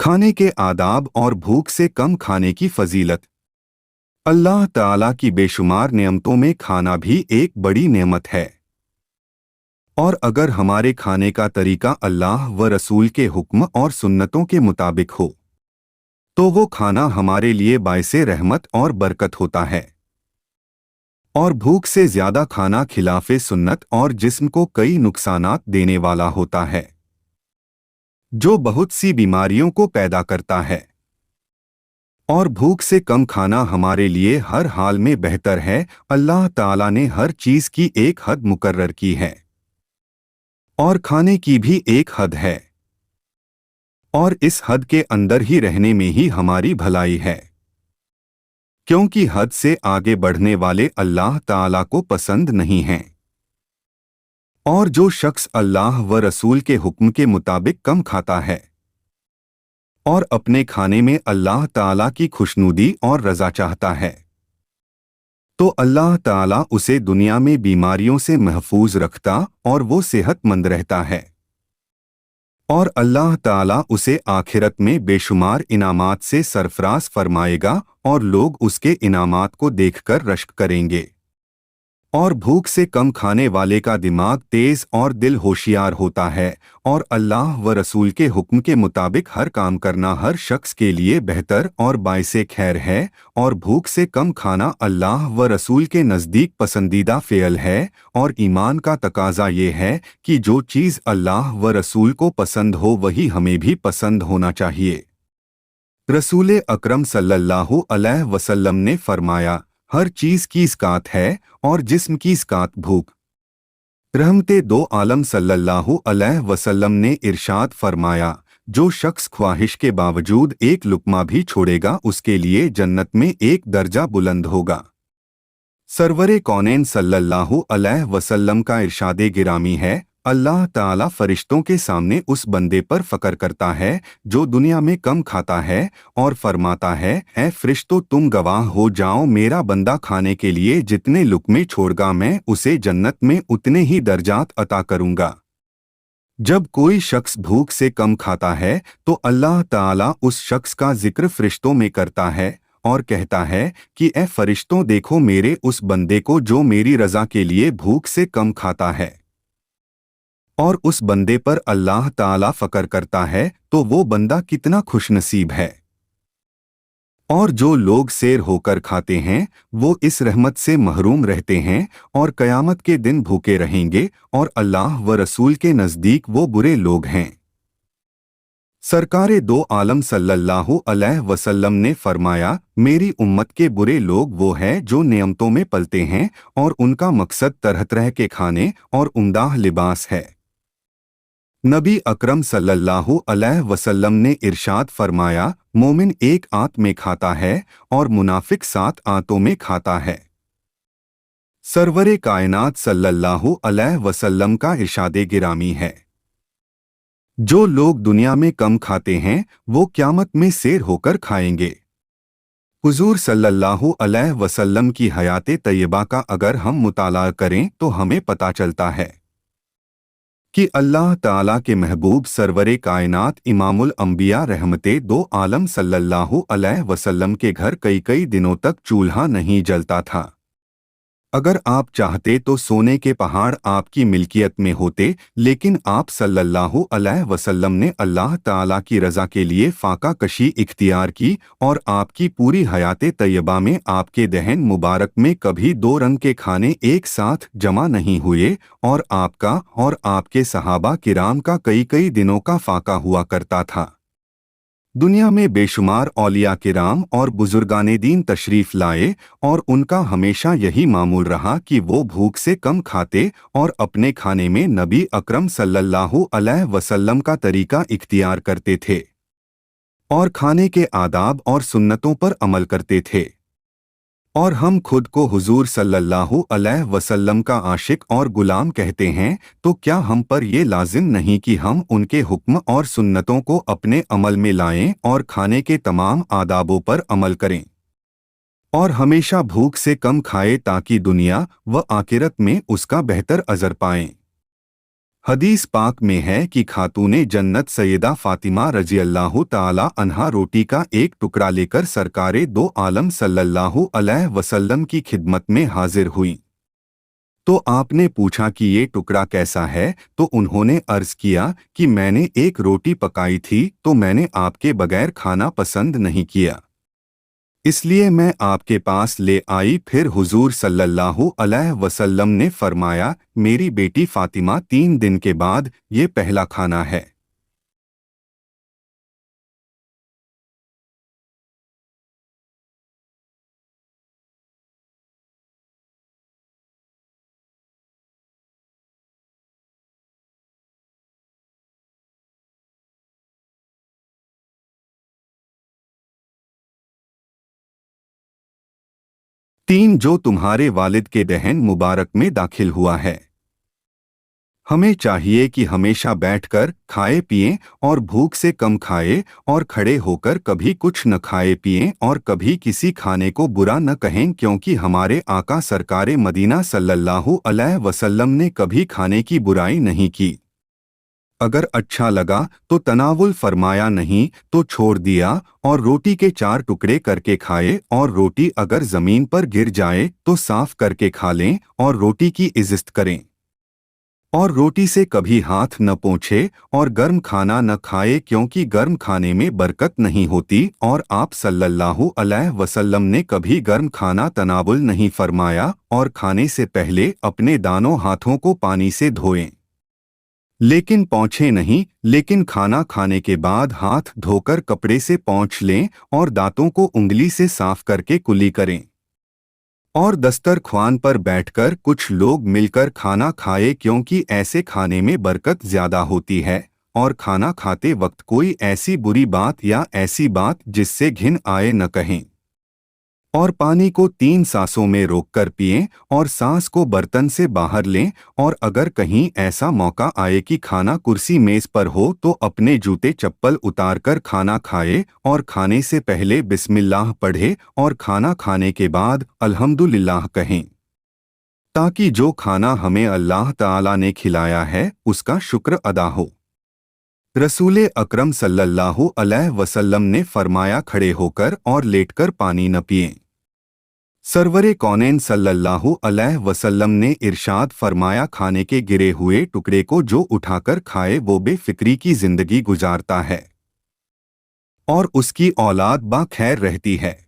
खाने के आदाब और भूख से कम खाने की फजीलत। अल्लाह ताला की बेशुमार नेमतों में खाना भी एक बड़ी नेमत है, और अगर हमारे खाने का तरीका अल्लाह व रसूल के हुक्म और सुन्नतों के मुताबिक हो तो वो खाना हमारे लिए बाइसे रहमत और बरकत होता है। और भूख से ज्यादा खाना खिलाफे सुन्नत और जिस्म को कई नुकसानात देने वाला होता है, जो बहुत सी बीमारियों को पैदा करता है। और भूख से कम खाना हमारे लिए हर हाल में बेहतर है। अल्लाह ताला ने हर चीज की एक हद मुकर्रर की है, और खाने की भी एक हद है, और इस हद के अंदर ही रहने में ही हमारी भलाई है, क्योंकि हद से आगे बढ़ने वाले अल्लाह ताला को पसंद नहीं हैं। और जो शख्स अल्लाह व रसूल के हुक्म के मुताबिक कम खाता है और अपने खाने में अल्लाह ताला की खुशनुदी और रज़ा चाहता है, तो अल्लाह ताला उसे दुनिया में बीमारियों से महफूज रखता और वो सेहतमंद रहता है। और अल्लाह ताला उसे आखिरत में बेशुमार इनामात से सरफराज फरमाएगा, और लोग उसके इनामात को देखकर रश्क करेंगे। और भूख से कम खाने वाले का दिमाग तेज और दिल होशियार होता है, और अल्लाह व रसूल के हुक्म के मुताबिक हर काम करना हर शख्स के लिए बेहतर और बाइसे खैर है। और भूख से कम खाना अल्लाह व रसूल के नज़दीक पसंदीदा फ़ेल है, और ईमान का तकाजा ये है कि जो चीज़ अल्लाह व रसूल को पसंद हो वही हमें भी पसंद होना चाहिए। रसूल अकरम सल्लल्लाहु अलैहि वसल्लम ने फरमाया, हर चीज़ की इस्कात है और जिस्म की इस्कात भूख। रहमते दो आलम सल्लल्लाहु अलैहि वसल्लम ने इरशाद फरमाया, जो शख्स ख्वाहिश के बावजूद एक लुक्मा भी छोड़ेगा उसके लिए जन्नत में एक दर्जा बुलंद होगा। सरवरे कौनैन सल्लल्लाहु अलैहि वसल्लम का इरशादे गिरामी है, अल्लाह ताला फरिश्तों के सामने उस बंदे पर फकर करता है जो दुनिया में कम खाता है, और फरमाता है, ऐ फरिश्तों तुम गवाह हो जाओ, मेरा बंदा खाने के लिए जितने लुक्मे छोड़गा मैं उसे जन्नत में उतने ही दर्जात अता करूंगा। जब कोई शख्स भूख से कम खाता है तो अल्लाह ताला उस शख्स का जिक्र फरिश्तों में करता है और कहता है कि ऐ फरिश्तों देखो मेरे उस बंदे को जो मेरी रज़ा के लिए भूख से कम खाता है। और उस बंदे पर अल्लाह ताला फकर करता है तो वो बंदा कितना खुशनसीब है। और जो लोग सेर होकर खाते हैं वो इस रहमत से महरूम रहते हैं और कयामत के दिन भूखे रहेंगे, और अल्लाह व रसूल के नज़दीक वो बुरे लोग हैं। सरकारे दो आलम सल्लल्लाहु अलैहि वसल्लम ने फरमाया, मेरी उम्मत के बुरे लोग वो हैं जो नियमतों में पलते हैं और उनका मकसद तरह तरह के खाने और उम्दाह लिबास है। नबी अकरम सल्लल्लाहु अलैहि वसल्लम ने इरशाद फरमाया, मोमिन एक आंत में खाता है और मुनाफिक 7 आंतों में खाता है। सरवरे कायनात सल्लल्लाहु अलैहि वसल्लम का इरशादे गिरामी है, जो लोग दुनिया में कम खाते हैं वो क़यामत में सेर होकर खाएंगे। हुजूर सल्लल्लाहु अलैहि वसल्लम की हयाते तैयबा का अगर हम मुताला करें तो हमें पता चलता है कि अल्लाह ताला के महबूब सरवरे कायनात इमामुल अंबिया रहमते दो आलम सल्लल्लाहु अलैहि वसल्लम के घर कई कई दिनों तक चूल्हा नहीं जलता था। अगर आप चाहते तो सोने के पहाड़ आपकी मिल्कियत में होते, लेकिन आप सल्लल्लाहु अलैहि वसल्लम ने अल्लाह ताला की रज़ा के लिए फाका कशी इख्तियार की, और आपकी पूरी हयाते तैयबा में आपके दहन मुबारक में कभी 2 रंग के खाने एक साथ जमा नहीं हुए, और आपका और आपके सहाबा किराम का कई कई दिनों का फाका हुआ करता था। दुनिया में बेशुमार औलिया किराम और बुजुर्गाने दीन तशरीफ लाए, और उनका हमेशा यही मामूल रहा कि वो भूख से कम खाते और अपने खाने में नबी अकरम सल्लल्लाहु अलैहि वसल्लम का तरीका इख्तियार करते थे, और खाने के आदाब और सुन्नतों पर अमल करते थे। और हम खुद को हुजूर सल्लल्लाहु अलैहि वसल्लम का आशिक और गुलाम कहते हैं, तो क्या हम पर ये लाजिम नहीं कि हम उनके हुक्म और सुन्नतों को अपने अमल में लाएं और खाने के तमाम आदाबों पर अमल करें, और हमेशा भूख से कम खाएं ताकि दुनिया व आखिरत में उसका बेहतर अजर पाएं। हदीस पाक में है कि खातूने जन्नत सैयदा फातिमा रजी अल्लाह ताला अन्हा रोटी का एक टुकड़ा लेकर सरकारे दो आलम सल्लल्लाहु अलैहि वसल्लम की खिदमत में हाजिर हुई। तो आपने पूछा कि ये टुकड़ा कैसा है, तो उन्होंने अर्ज किया कि मैंने एक रोटी पकाई थी तो मैंने आपके बगैर खाना पसंद नहीं किया, इसलिए मैं आपके पास ले आई। फिर हुजूर सल्लल्लाहु अलैहि वसल्लम ने फरमाया, मेरी बेटी फातिमा 3 दिन के बाद ये पहला खाना है। तीन, जो तुम्हारे वालिद के दहन मुबारक में दाखिल हुआ है। हमें चाहिए कि हमेशा बैठकर खाए पिएं और भूख से कम खाए, और खड़े होकर कभी कुछ न खाए पिएं और कभी किसी खाने को बुरा न कहें, क्योंकि हमारे आका सरकारे मदीना सल्लल्लाहु अलैहि वसल्लम ने कभी खाने की बुराई नहीं की। अगर अच्छा लगा तो तनावुल फरमाया, नहीं तो छोड़ दिया, और रोटी के 4 टुकड़े करके खाए, और रोटी अगर जमीन पर गिर जाए तो साफ करके खा लें और रोटी की इज्जत करें, और रोटी से कभी हाथ न पोंछे, और गर्म खाना न खाए, क्योंकि गर्म खाने में बरकत नहीं होती, और आप सल्लल्लाहु अलैहि वसल्लम ने कभी गर्म खाना तनावुल नहीं फरमाया। और खाने से पहले अपने दानों हाथों को पानी से धोएं, लेकिन पोंछे नहीं, लेकिन खाना खाने के बाद हाथ धोकर कपड़े से पोंछ लें, और दांतों को उंगली से साफ करके कुली करें। और दस्तरख्वान पर बैठकर कुछ लोग मिलकर खाना खाए, क्योंकि ऐसे खाने में बरकत ज्यादा होती है। और खाना खाते वक्त कोई ऐसी बुरी बात या ऐसी बात जिससे घिन आए न कहें। और पानी को 3 सांसों में रोककर पिएं, और सांस को बर्तन से बाहर लें। और अगर कहीं ऐसा मौका आए कि खाना कुर्सी मेज पर हो तो अपने जूते चप्पल उतारकर खाना खाए, और खाने से पहले बिस्मिल्लाह पढ़े, और खाना खाने के बाद अल्हम्दुलिल्लाह कहें, ताकि जो खाना हमें अल्लाह ताला ने खिलाया है उसका शुक्र अदा हो। रसूले अकरम सल्लल्लाहु अलैहि वसल्लम ने फरमाया, खड़े होकर और लेटकर पानी न पिएं। सरवरे कौनैन सल्लल्लाहु अलैहि वसल्लम ने इरशाद फरमाया, खाने के गिरे हुए टुकड़े को जो उठाकर खाए वो बेफिक्री की जिंदगी गुजारता है, और उसकी औलाद बाखैर रहती है।